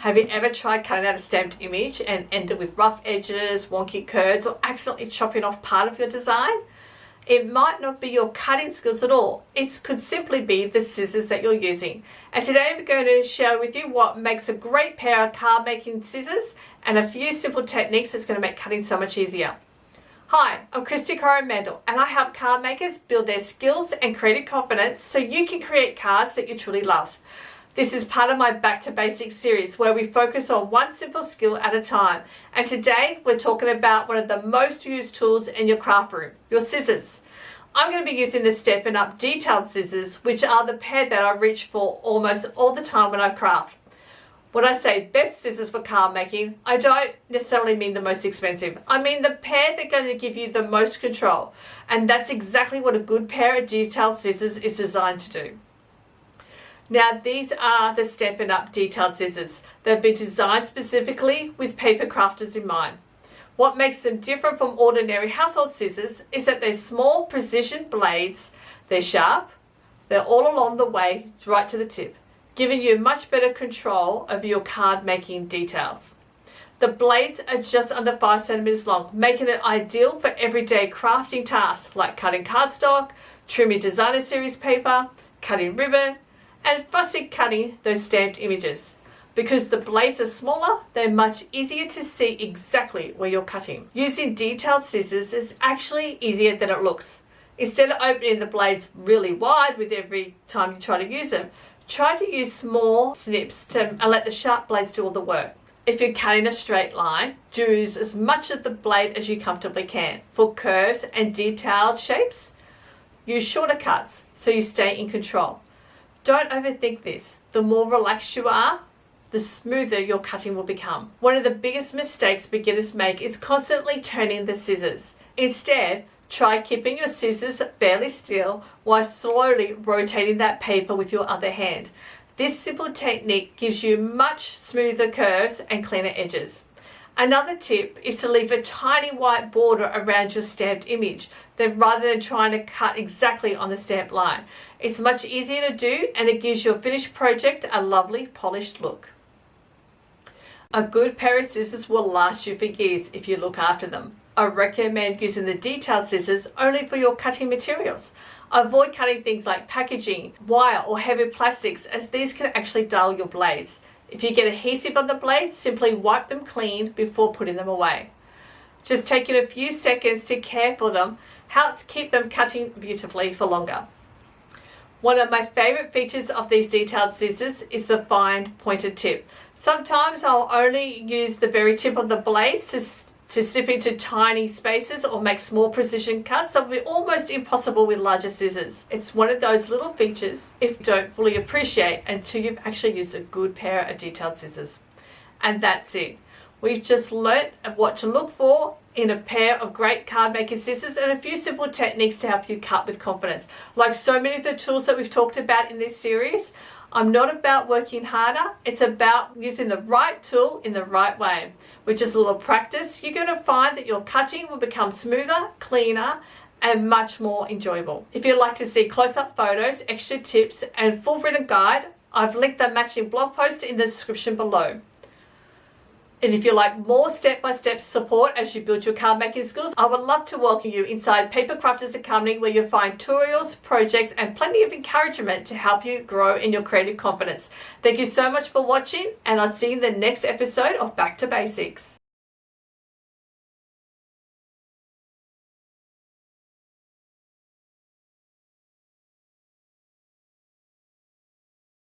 Have you ever tried cutting out a stamped image and ended with rough edges, wonky curves, or accidentally chopping off part of your design? It might not be your cutting skills at all. It could simply be the scissors that you're using. And today I'm going to share with you what makes a great pair of card making scissors and a few simple techniques that's going to make cutting so much easier. Hi, I'm Kristy Coromandel, and I help card makers build their skills and creative confidence so you can create cards that you truly love. This is part of my Back to Basics series where we focus on one simple skill at a time. And today we're talking about one of the most used tools in your craft room, your scissors. I'm going to be using the Stampin' Up! Detailed scissors, which are the pair that I reach for almost all the time when I craft. When I say best scissors for card making, I don't necessarily mean the most expensive. I mean the pair that are going to give you the most control. And that's exactly what a good pair of detailed scissors is designed to do. Now, these are the Stampin' Up! Detailed scissors. They've been designed specifically with paper crafters in mind. What makes them different from ordinary household scissors is that they're small precision blades, they're sharp, they're all along the way right to the tip, giving you much better control over your card making details. The blades are just under 5 centimeters long, making it ideal for everyday crafting tasks like cutting cardstock, trimming designer series paper, cutting ribbon, and fussy cutting those stamped images. Because the blades are smaller, they're much easier to see exactly where you're cutting. Using detailed scissors is actually easier than it looks. Instead of opening the blades really wide with every time you try to use them, try to use small snips and let the sharp blades do all the work. If you're cutting a straight line, use as much of the blade as you comfortably can. For curves and detailed shapes, use shorter cuts so you stay in control. Don't overthink this. The more relaxed you are, the smoother your cutting will become. One of the biggest mistakes beginners make is constantly turning the scissors. Instead, try keeping your scissors fairly still while slowly rotating that paper with your other hand. This simple technique gives you much smoother curves and cleaner edges. Another tip is to leave a tiny white border around your stamped image rather than trying to cut exactly on the stamped line. It's much easier to do, and it gives your finished project a lovely polished look. A good pair of scissors will last you for years if you look after them. I recommend using the detailed scissors only for your cutting materials. Avoid cutting things like packaging, wire, or heavy plastics, as these can actually dull your blades. If you get adhesive on the blades, simply wipe them clean before putting them away. Just taking a few seconds to care for them helps keep them cutting beautifully for longer. One of my favorite features of these detailed scissors is the fine pointed tip. Sometimes I'll only use the very tip of the blades to snip into tiny spaces or make small precision cuts that will be almost impossible with larger scissors. It's one of those little features if you don't fully appreciate until you've actually used a good pair of detailed scissors. And that's it. We've just learnt what to look for in a pair of great card making scissors and a few simple techniques to help you cut with confidence. Like so many of the tools that we've talked about in this series, I'm not about working harder. It's about using the right tool in the right way. With just a little practice, you're going to find that your cutting will become smoother, cleaner, and much more enjoyable. If you'd like to see close-up photos, extra tips, and full written guide, I've linked the matching blog post in the description below. And if you like more step-by-step support as you build your card making skills, I would love to welcome you inside Paper Crafters Academy, where you'll find tutorials, projects, and plenty of encouragement to help you grow in your creative confidence. Thank you so much for watching, and I'll see you in the next episode of Back to Basics.